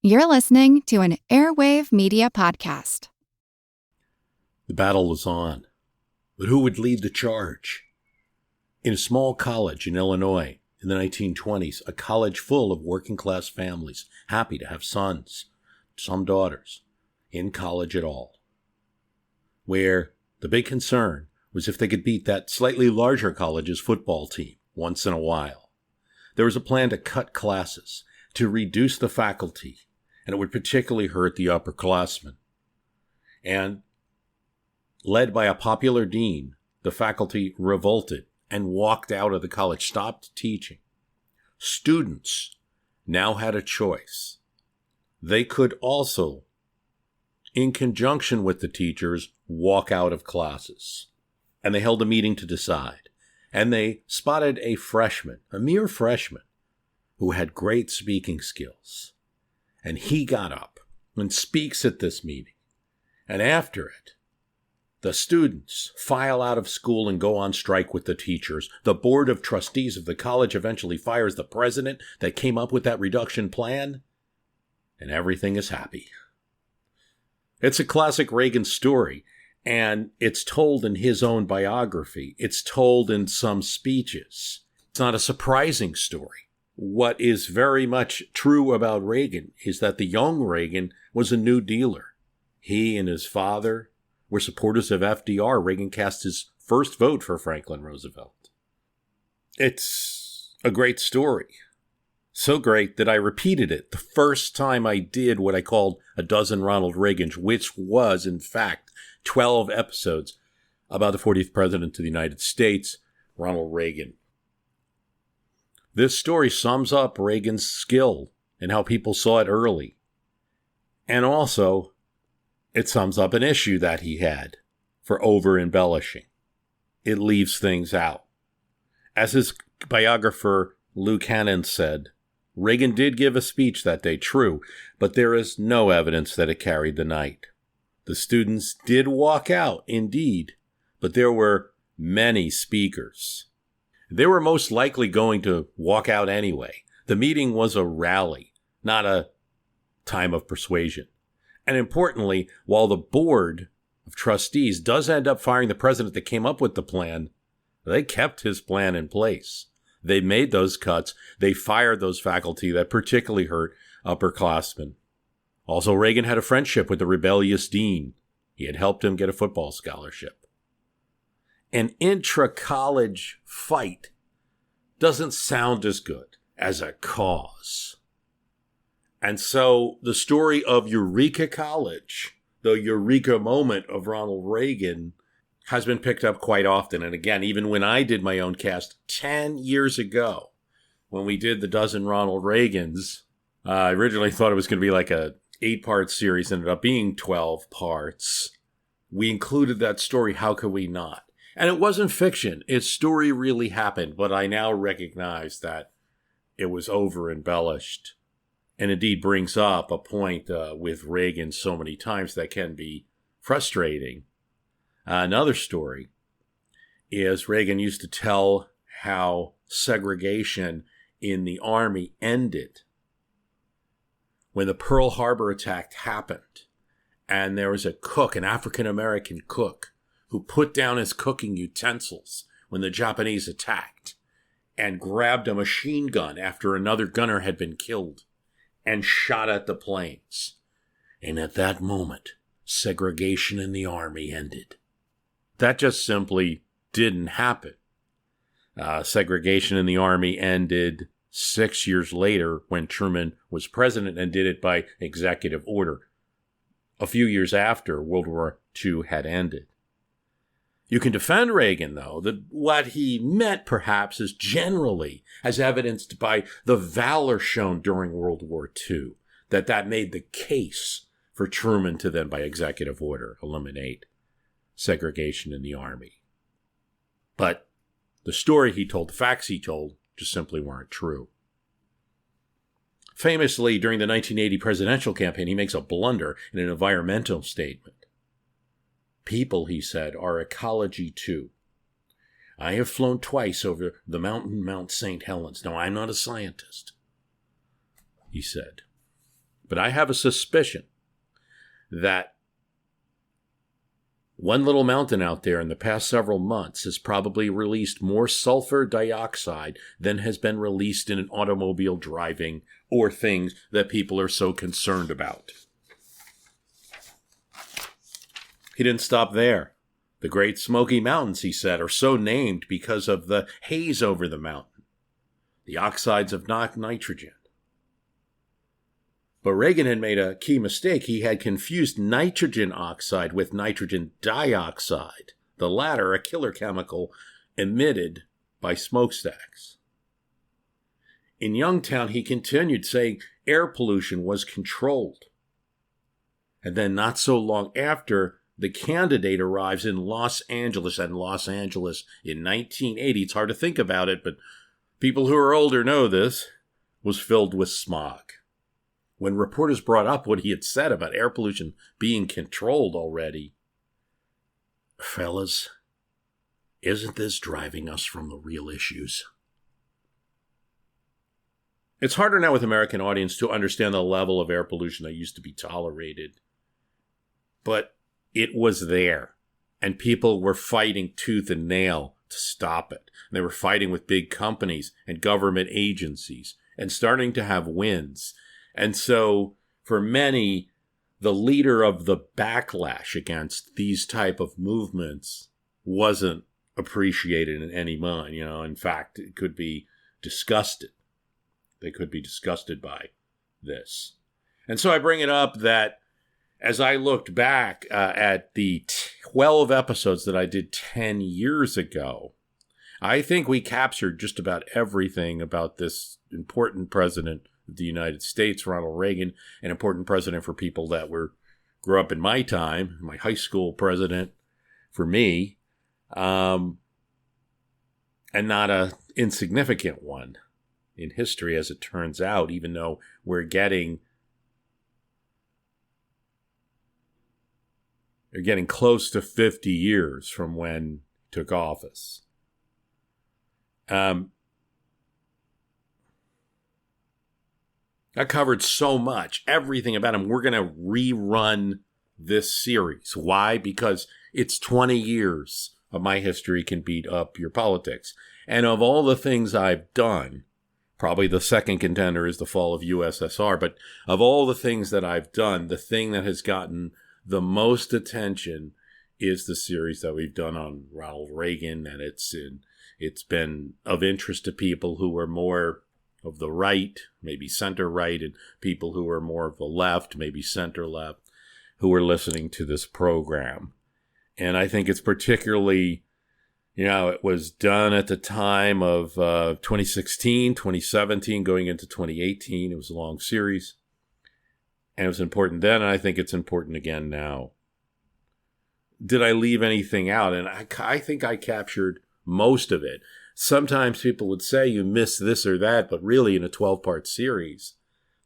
You're listening to an Airwave Media Podcast. The battle was on, but who would lead the charge? In a small college in Illinois in the 1920s, a college full of working-class families, happy to have sons, some daughters, in college at all, where the big concern was if they could beat that slightly larger college's football team once in a while. There was a plan to cut classes, to reduce the faculty, and it would particularly hurt the upperclassmen. And led by a popular dean, the faculty revolted and walked out of the college, stopped teaching. Students now had a choice. They could also, in conjunction with the teachers, walk out of classes. And they held a meeting to decide. And they spotted a freshman, a mere freshman, who had great speaking skills. And he got up and speaks at this meeting. And after it, the students file out of school and go on strike with the teachers. The board of trustees of the college eventually fires the president that came up with that reduction plan. And everything is happy. It's a classic Reagan story. And it's told in his own biography. It's told in some speeches. It's not a surprising story. What is very much true about Reagan is that the young Reagan was a New Dealer. He and his father were supporters of FDR. Reagan cast his first vote for Franklin Roosevelt. It's a great story. So great that I repeated it the first time I did what I called a dozen Ronald Reagans, which was, in fact, 12 episodes about the 40th President of the United States, Ronald Reagan. This story sums up Reagan's skill and how people saw it early. And also, it sums up an issue that he had for over-embellishing. It leaves things out. As his biographer Lou Cannon said, Reagan did give a speech that day, true, but there is no evidence that it carried the night. The students did walk out, indeed, but there were many speakers. They were most likely going to walk out anyway. The meeting was a rally, not a time of persuasion. And importantly, while the board of trustees does end up firing the president that came up with the plan, they kept his plan in place. They made those cuts. They fired those faculty that particularly hurt upperclassmen. Also, Reagan had a friendship with the rebellious dean. He had helped him get a football scholarship. An intra-college fight doesn't sound as good as a cause. And so the story of Eureka College, the Eureka moment of Ronald Reagan, has been picked up quite often. And again, even when I did my own cast 10 years ago, when we did the dozen Ronald Reagans, I originally thought it was going to be like a 8-part series, ended up being 12 parts. We included that story. How could we not? And it wasn't fiction. Its story really happened, but I now recognize that it was over-embellished. And indeed brings up a point with Reagan so many times that can be frustrating. Another story is Reagan used to tell how segregation in the Army ended when the Pearl Harbor attack happened, and there was a cook, an African-American cook, who put down his cooking utensils when the Japanese attacked and grabbed a machine gun after another gunner had been killed and shot at the planes. And at that moment, segregation in the Army ended. That just simply didn't happen. Segregation in the Army ended 6 years later when Truman was president and did it by executive order, a few years after World War II had ended. You can defend Reagan, though, that what he meant perhaps is generally, as evidenced by the valor shown during World War II, that made the case for Truman to then, by executive order, eliminate segregation in the Army. But the story he told, the facts he told, just simply weren't true. Famously, during the 1980 presidential campaign, he makes a blunder in an environmental statement. People, he said, are ecology too. I have flown twice over the mountain Mount St. Helens. Now, I'm not a scientist, he said. But I have a suspicion that one little mountain out there in the past several months has probably released more sulfur dioxide than has been released in an automobile driving or things that people are so concerned about. He didn't stop there. The Great Smoky Mountains, he said, are so named because of the haze over the mountain, the oxides of nitrogen. But Reagan had made a key mistake. He had confused nitrogen oxide with nitrogen dioxide, the latter a killer chemical emitted by smokestacks. In Youngstown, he continued saying air pollution was controlled. And then not so long after, the candidate arrives in Los Angeles, and Los Angeles in 1980, it's hard to think about it, but people who are older know this, was filled with smog. When reporters brought up what he had said about air pollution being controlled already, fellas, isn't this driving us from the real issues? It's harder now with American audience to understand the level of air pollution that used to be tolerated. But it was there, and people were fighting tooth and nail to stop it. And they were fighting with big companies and government agencies and starting to have wins. And so for many, the leader of the backlash against these type of movements wasn't appreciated in any mind. In fact, it could be disgusted. They could be disgusted by this. And so I bring it up that as I looked back at the 12 episodes that I did 10 years ago, I think we captured just about everything about this important president of the United States, Ronald Reagan, an important president for people that grew up in my time, my high school president for me, and not an insignificant one in history, as it turns out, even though we're getting close to 50 years from when he took office. I covered so much, everything about him. We're going to rerun this series. Why? Because it's 20 years of my history can beat up your politics. And of all the things I've done, probably the second contender is the fall of USSR, but of all the things that I've done, the thing that has gotten the most attention is the series that we've done on Ronald Reagan, and it's been of interest to people who are more of the right, maybe center right, and people who are more of the left, maybe center left, who are listening to this program. And I think it's particularly, it was done at the time of 2016, 2017, going into 2018. It was a long series. And it was important then, and I think it's important again now. Did I leave anything out? And I think I captured most of it. Sometimes people would say you missed this or that, but really in a 12-part series,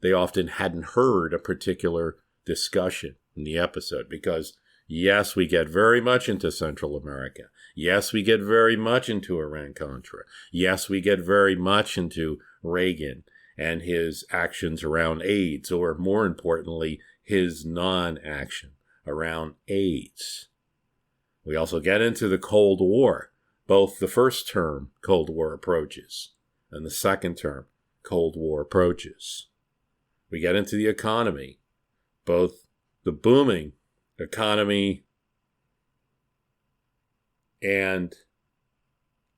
they often hadn't heard a particular discussion in the episode because, yes, we get very much into Central America. Yes, we get very much into Iran-Contra. Yes, we get very much into Reagan and his actions around AIDS, or more importantly, his non-action around AIDS. We also get into the Cold War, both the first term Cold War approaches and the second term Cold War approaches. We get into the economy, both the booming economy and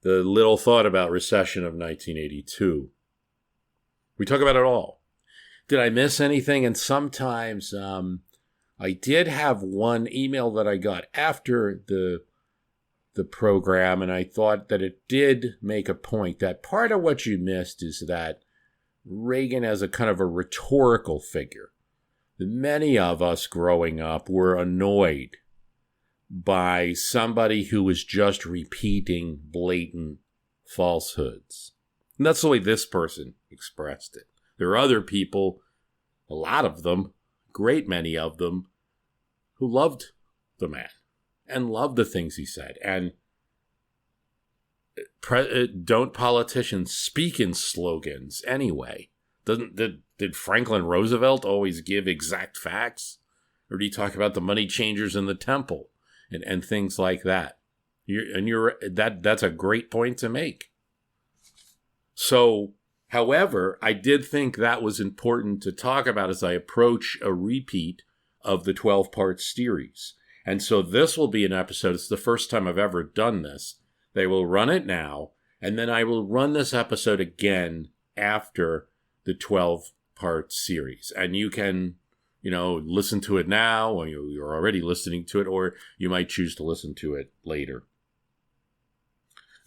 the little thought about recession of 1982. We talk about it all. Did I miss anything? And sometimes I did have one email that I got after the program, and I thought that it did make a point that part of what you missed is that Reagan as a kind of a rhetorical figure. Many of us growing up were annoyed by somebody who was just repeating blatant falsehoods. And that's the way this person expressed it. There are other people, a lot of them, great many of them, who loved the man and loved the things he said. And don't politicians speak in slogans anyway? Did Franklin Roosevelt always give exact facts? Or do you talk about the money changers in the temple and things like that? That's a great point to make. So, however, I did think that was important to talk about as I approach a repeat of the 12-part series. And so this will be an episode. It's the first time I've ever done this. They will run it now, and then I will run this episode again after the 12-part series. And you can, listen to it now, or you're already listening to it, or you might choose to listen to it later.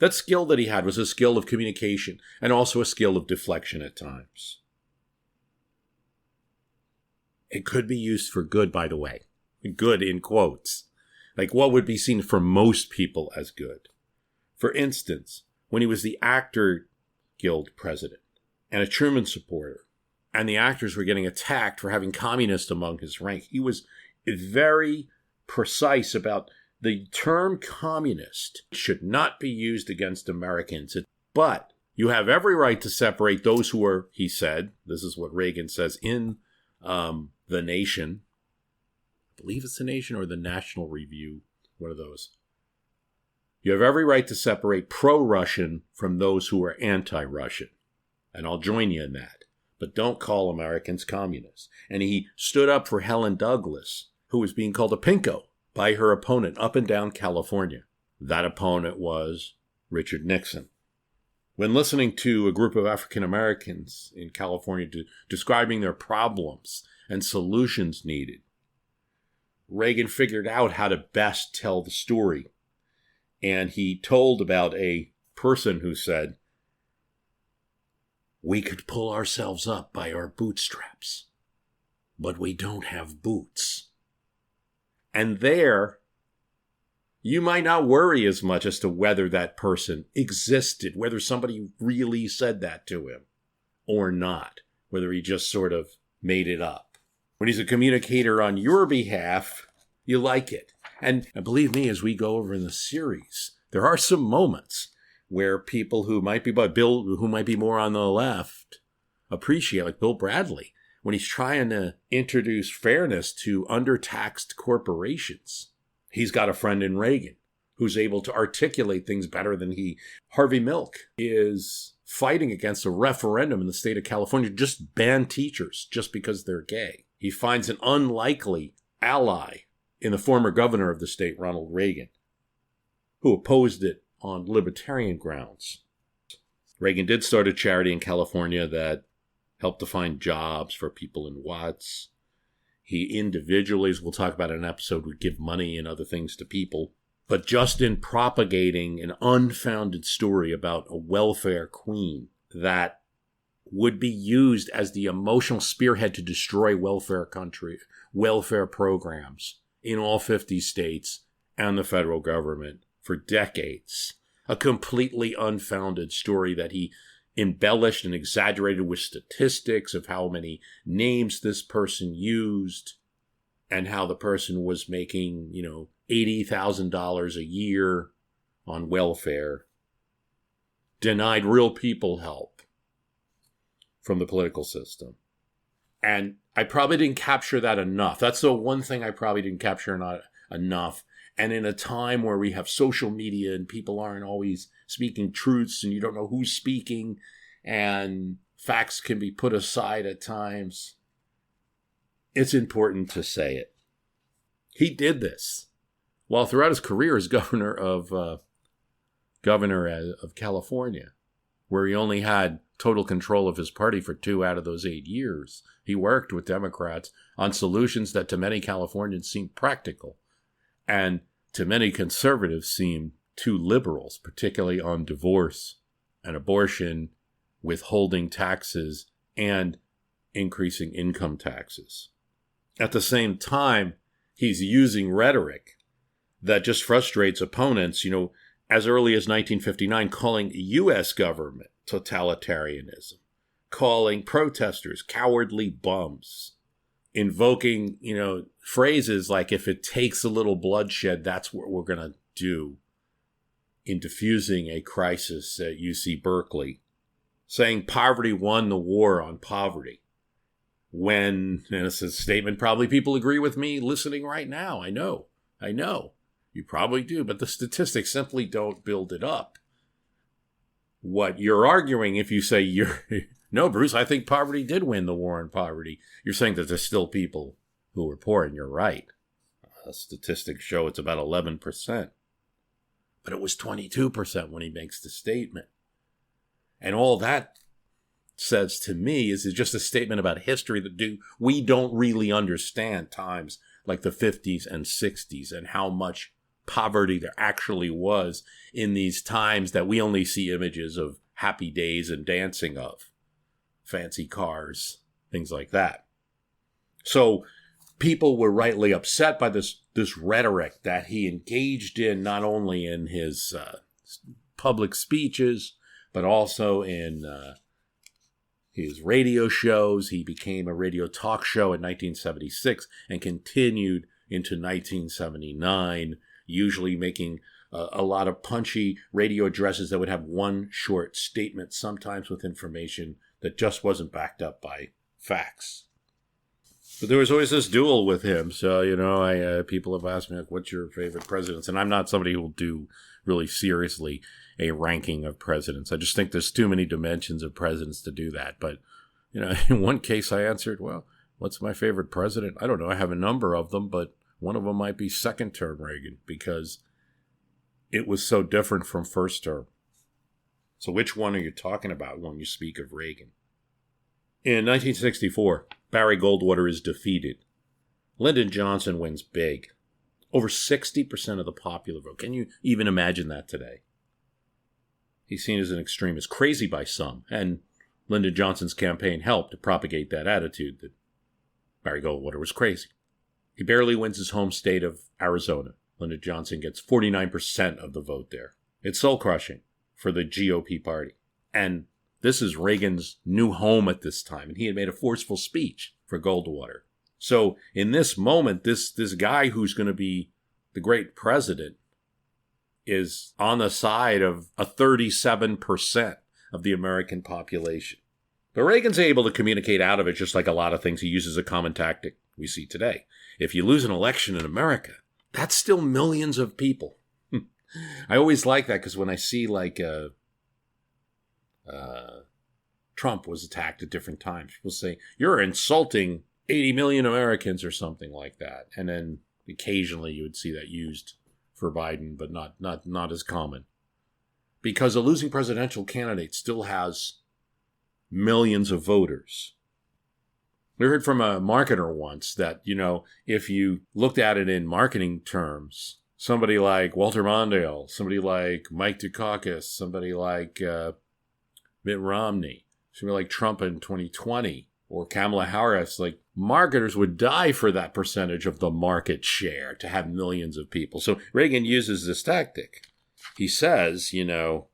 That skill that he had was a skill of communication and also a skill of deflection at times. It could be used for good, by the way. Good in quotes. Like what would be seen for most people as good. For instance, when he was the Actor Guild president and a Truman supporter, and the actors were getting attacked for having communists among his rank, he was very precise about the term communist should not be used against Americans. But you have every right to separate those who are, he said, this is what Reagan says in The Nation. I believe it's The Nation or the National Review, one of those. You have every right to separate pro-Russian from those who are anti-Russian. And I'll join you in that. But don't call Americans communists. And he stood up for Helen Douglas, who was being called a pinko by her opponent up and down California. That opponent was Richard Nixon. When listening to a group of African Americans in California describing their problems and solutions needed, Reagan figured out how to best tell the story. And he told about a person who said, "We could pull ourselves up by our bootstraps, but we don't have boots." And there, you might not worry as much as to whether that person existed, whether somebody really said that to him or not, whether he just sort of made it up. When he's a communicator on your behalf, you like it. And believe me, as we go over in the series, there are some moments where people who might be more on the left appreciate, like Bill Bradley, when he's trying to introduce fairness to undertaxed corporations. He's got a friend in Reagan who's able to articulate things better than he. Harvey Milk is fighting against a referendum in the state of California to just ban teachers just because they're gay. He finds an unlikely ally in the former governor of the state, Ronald Reagan, who opposed it on libertarian grounds. Reagan did start a charity in California that helped to find jobs for people in Watts. He individually, as we'll talk about in an episode, would give money and other things to people. But just in propagating an unfounded story about a welfare queen that would be used as the emotional spearhead to destroy welfare programs in all 50 states and the federal government for decades. A completely unfounded story that he embellished and exaggerated with statistics of how many names this person used and how the person was making, $80,000 a year on welfare. Denied real people help from the political system. And I probably didn't capture that enough. That's the one thing I probably didn't capture enough. And in a time where we have social media and people aren't always speaking truths and you don't know who's speaking and facts can be put aside at times, it's important to say it. He did this while throughout his career as governor of California, where he only had total control of his party for 2 out of those 8 years. He worked with Democrats on solutions that to many Californians seemed practical and to many conservatives seemed too liberals, particularly on divorce and abortion, withholding taxes, and increasing income taxes. At the same time, he's using rhetoric that just frustrates opponents, as early as 1959, calling U.S. government totalitarianism, calling protesters cowardly bums, invoking, phrases like, if it takes a little bloodshed, that's what we're going to do in diffusing a crisis at UC Berkeley, saying poverty won the war on poverty. when, and it's a statement probably people agree with me listening right now. I know. You probably do, but the statistics simply don't build it up. What you're arguing, if you say no, Bruce, I think poverty did win the war on poverty. You're saying that there's still people who are poor, and you're right. Statistics show it's about 11%. But it was 22% when he makes the statement. And all that says to me is just a statement about history that we don't really understand times like the 50s and 60s and how much poverty there actually was in these times that we only see images of happy days and dancing of. Fancy cars, things like that. So people were rightly upset by this rhetoric that he engaged in, not only in his public speeches, but also in his radio shows. He became a radio talk show in 1976 and continued into 1979, usually making a lot of punchy radio addresses that would have one short statement, sometimes with information that just wasn't backed up by facts. But there was always this duel with him. So, people have asked me, like, what's your favorite presidents? And I'm not somebody who will do really seriously a ranking of presidents. I just think there's too many dimensions of presidents to do that. But, in one case I answered, well, what's my favorite president? I don't know. I have a number of them, but one of them might be second term Reagan because it was so different from first term. So which one are you talking about when you speak of Reagan? In 1964, Barry Goldwater is defeated. Lyndon Johnson wins big. Over 60% of the popular vote. Can you even imagine that today? He's seen as an extremist, crazy by some, and Lyndon Johnson's campaign helped to propagate that attitude that Barry Goldwater was crazy. He barely wins his home state of Arizona. Lyndon Johnson gets 49% of the vote there. It's soul-crushing for the GOP party. And this is Reagan's new home at this time, and he had made a forceful speech for Goldwater. So in this moment, this guy who's going to be the great president is on the side of a 37% of the American population. But Reagan's able to communicate out of it, just like a lot of things. He uses a common tactic we see today. If you lose an election in America, that's still millions of people. I always like that because when I see Trump was attacked at different times, people say, you're insulting 80 million Americans or something like that. And then occasionally you would see that used for Biden, but not as common. Because a losing presidential candidate still has millions of voters. We heard from a marketer once that, if you looked at it in marketing terms, somebody like Walter Mondale, somebody like Mike Dukakis, somebody like Mitt Romney, somebody like Trump in 2020, or Kamala Harris, like marketers would die for that percentage of the market share to have millions of people. So Reagan uses this tactic. He says,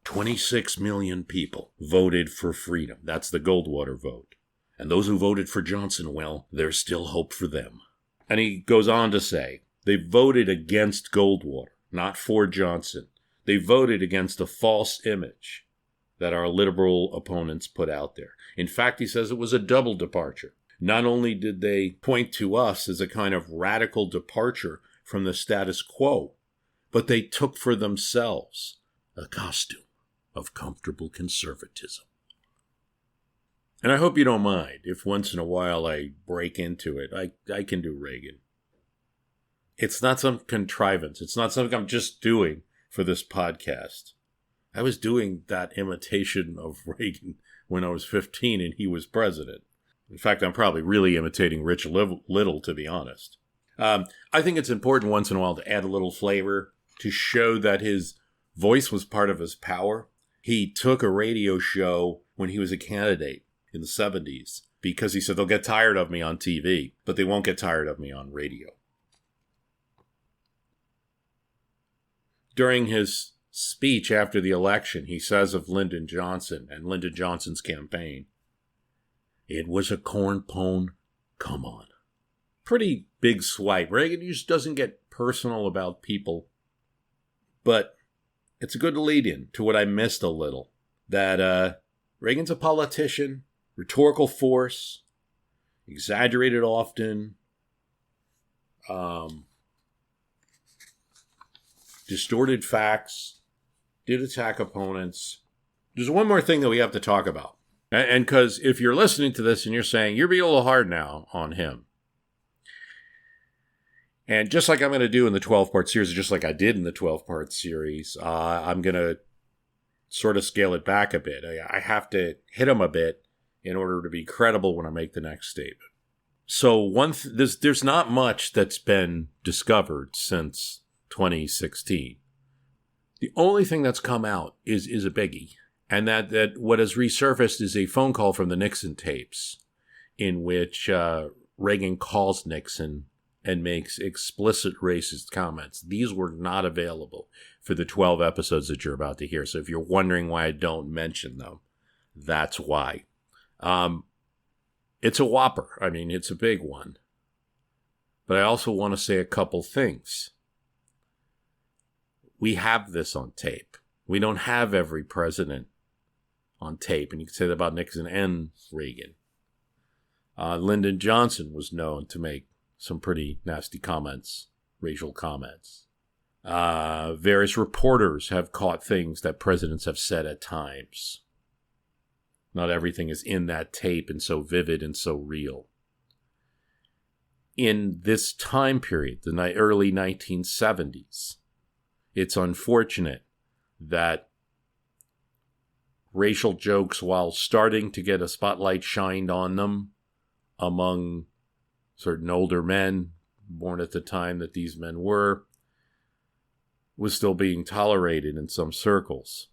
26 million people voted for freedom. That's the Goldwater vote. And those who voted for Johnson, well, there's still hope for them. And he goes on to say, they voted against Goldwater, not for Johnson. They voted against a false image that our liberal opponents put out there. In fact, he says it was a double departure. Not only did they point to us as a kind of radical departure from the status quo, but they took for themselves a costume of comfortable conservatism. And I hope you don't mind if once in a while I break into it. I can do Reagan. It's not some contrivance. It's not something I'm just doing for this podcast. I was doing that imitation of Reagan when I was 15 and he was president. In fact, I'm probably really imitating Rich Little, to be honest. I think it's important once in a while to add a little flavor to show that his voice was part of his power. He took a radio show when he was a candidate in the 70s because he said they'll get tired of me on TV, but they won't get tired of me on radio. During his speech after the election, he says of Lyndon Johnson and Lyndon Johnson's campaign, it was a corn pone, come on. Pretty big swipe. Reagan just doesn't get personal about people, but it's a good lead-in to what I missed a little, that Reagan's a politician, rhetorical force. exaggerated often, distorted facts, did attack opponents. There's one more thing that we have to talk about. And because if you're listening to this and you're saying, you're being a little hard now on him. And just like I'm going to do in the 12-part series, just like I did in the 12-part series, I'm going to sort of scale it back a bit. I have to hit him a bit in order to be credible when I make the next statement. So there's not much that's been discovered since 2016. The only thing that's come out is a biggie. And that what has resurfaced is a phone call from the Nixon tapes in which Reagan calls Nixon and makes explicit racist comments. These were not available for the 12 episodes that you're about to hear. So if you're wondering why I don't mention them, that's why. It's a whopper. I mean, it's a big one. But I also want to say a couple things. We have this on tape. We don't have every president on tape. And you can say that about Nixon and Reagan. Lyndon Johnson was known to make some pretty nasty comments, racial comments. Various reporters have caught things that presidents have said at times. Not everything is in that tape and so vivid and so real. In this time period, the early 1970s, it's unfortunate that racial jokes, while starting to get a spotlight shined on them among certain older men born at the time that these men were, was still being tolerated in some circles.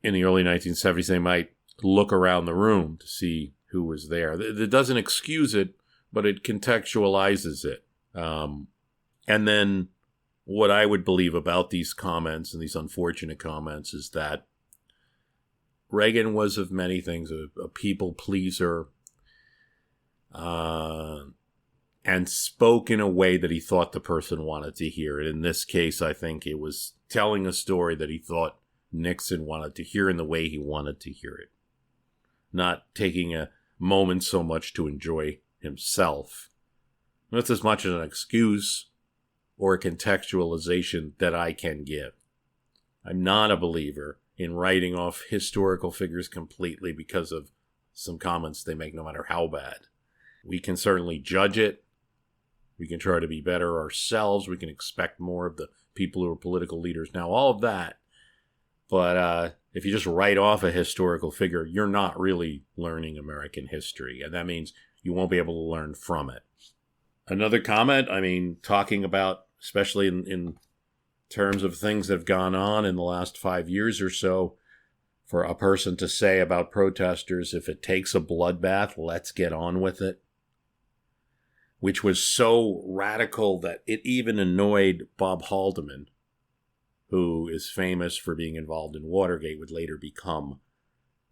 In the early 1970s, they might look around the room to see who was there. It doesn't excuse it, but it contextualizes it. And then what I would believe about these comments and these unfortunate comments is that Reagan was of many things a people pleaser, and spoke in a way that he thought the person wanted to hear it. In this case, I think it was telling a story that he thought Nixon wanted to hear in the way he wanted to hear it. Not taking a moment so much to enjoy himself. That's as much as an excuse or a contextualization that I can give. I'm not a believer in writing off historical figures completely because of some comments they make, no matter how bad. We can certainly judge it. We can try to be better ourselves. We can expect more of the people who are political leaders now, all of that. But if you just write off a historical figure, you're not really learning American history. And that means you won't be able to learn from it. Another comment, talking about, especially in terms of things that have gone on in the last 5 years or so, for a person to say about protesters, if it takes a bloodbath, let's get on with it. Which was so radical that it even annoyed Bob Haldeman, who is famous for being involved in Watergate, would later become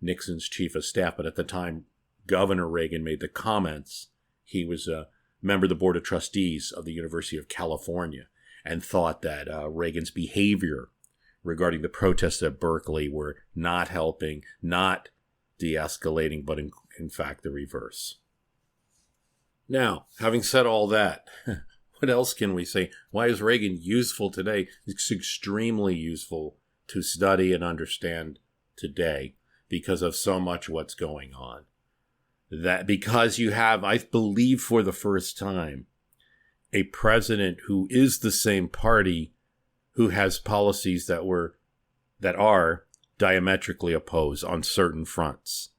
Nixon's chief of staff. But at the time Governor Reagan made the comments, he was a member of the Board of Trustees of the University of California and thought that Reagan's behavior regarding the protests at Berkeley were not helping, not de-escalating, but in fact the reverse. Now, having said all that, what else can we say? Why is Reagan useful today? It's extremely useful to study and understand today because of so much what's going on. That because you have, I believe for the first time, a president who is the same party who has policies that are diametrically opposed on certain fronts.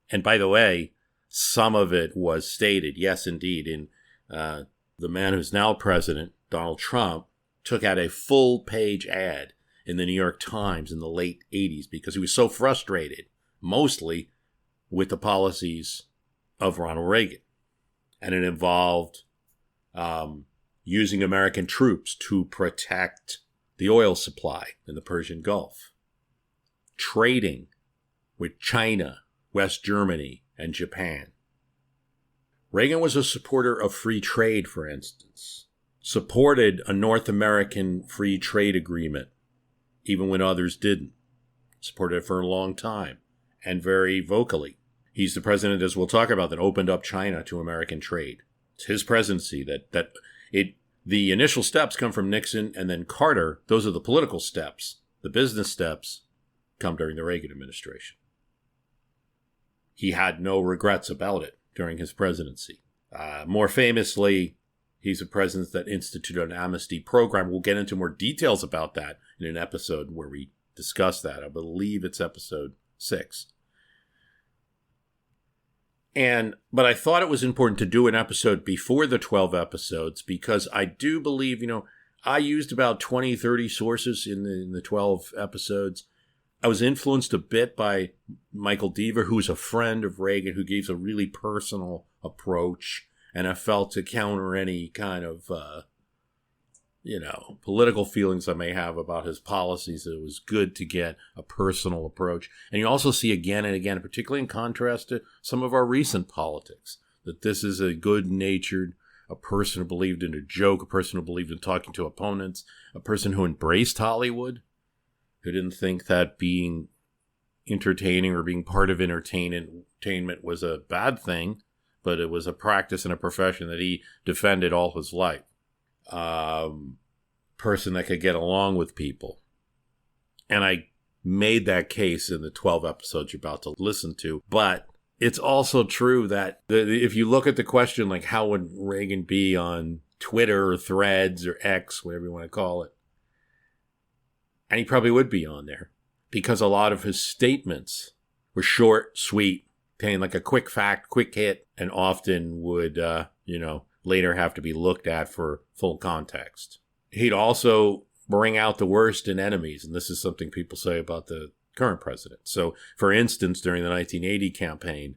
And by the way, some of it was stated, yes, indeed, in the man who's now president, Donald Trump, took out a full-page ad in the New York Times in the late 80s because he was so frustrated, mostly with the policies of Ronald Reagan. And it involved using American troops to protect the oil supply in the Persian Gulf, trading with China, West Germany, and Japan. Reagan was a supporter of free trade, for instance, supported a North American free trade agreement, even when others didn't, supported it for a long time, and very vocally. He's the president, as we'll talk about, that opened up China to American trade. It's his presidency the initial steps come from Nixon and then Carter. Those are the political steps. The business steps come during the Reagan administration. He had no regrets about it during his presidency. More famously, he's a president that instituted an amnesty program. We'll get into more details about that in an episode where we discuss that. I believe it's episode 6. But I thought it was important to do an episode before the 12 episodes because I do believe, I used about 20, 30 sources in the 12 episodes. I was influenced a bit by Michael Deaver, who's a friend of Reagan, who gives a really personal approach. And I felt to counter any kind of, political feelings I may have about his policies, it was good to get a personal approach. And you also see again and again, particularly in contrast to some of our recent politics, that this is a good-natured, a person who believed in a joke, a person who believed in talking to opponents, a person who embraced Hollywood, who didn't think that being entertaining or being part of entertainment was a bad thing, but it was a practice and a profession that he defended all his life. Person that could get along with people. And I made that case in the 12 episodes you're about to listen to. But it's also true that if you look at the question, like how would Reagan be on Twitter or Threads or X, whatever you want to call it, and he probably would be on there because a lot of his statements were short, sweet, contain like a quick fact, quick hit, and often would, later have to be looked at for full context. He'd also bring out the worst in enemies, and this is something people say about the current president. So, for instance, during the 1980 campaign,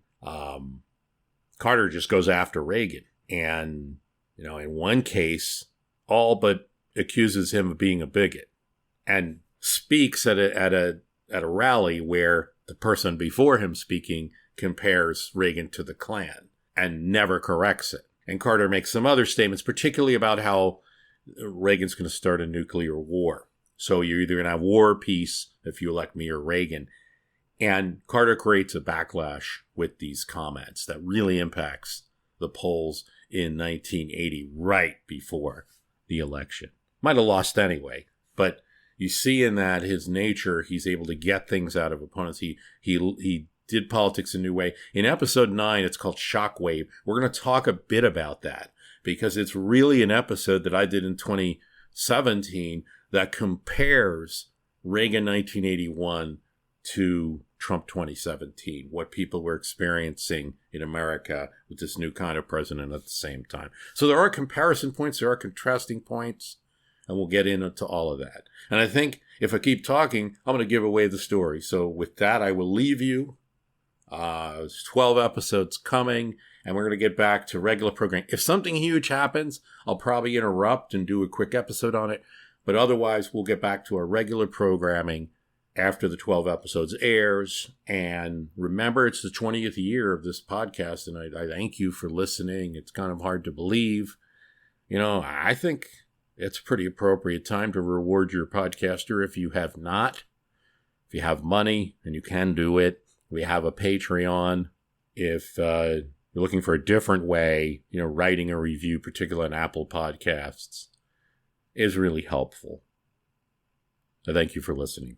Carter just goes after Reagan, and in one case, all but accuses him of being a bigot, and speaks at a rally where the person before him speaking compares Reagan to the Klan and never corrects it. And Carter makes some other statements, particularly about how Reagan's going to start a nuclear war. So you're either going to have war or peace if you elect me or Reagan. And Carter creates a backlash with these comments that really impacts the polls in 1980, right before the election. Might have lost anyway, but you see in that his nature, he's able to get things out of opponents. He did politics a new way. In episode 9, it's called Shockwave. We're going to talk a bit about that because it's really an episode that I did in 2017 that compares Reagan 1981 to Trump 2017, what people were experiencing in America with this new kind of president at the same time. So there are comparison points, there are contrasting points, and we'll get into all of that. And I think if I keep talking, I'm going to give away the story. So with that, I will leave you. There's 12 episodes coming, and we're going to get back to regular programming. If something huge happens, I'll probably interrupt and do a quick episode on it. But otherwise, we'll get back to our regular programming after the 12 episodes airs. And remember, it's the 20th year of this podcast, and I thank you for listening. It's kind of hard to believe. I think it's a pretty appropriate time to reward your podcaster if you have not. If you have money, and you can do it. We have a Patreon. If you're looking for a different way, writing a review, particularly on Apple Podcasts, is really helpful. So thank you for listening.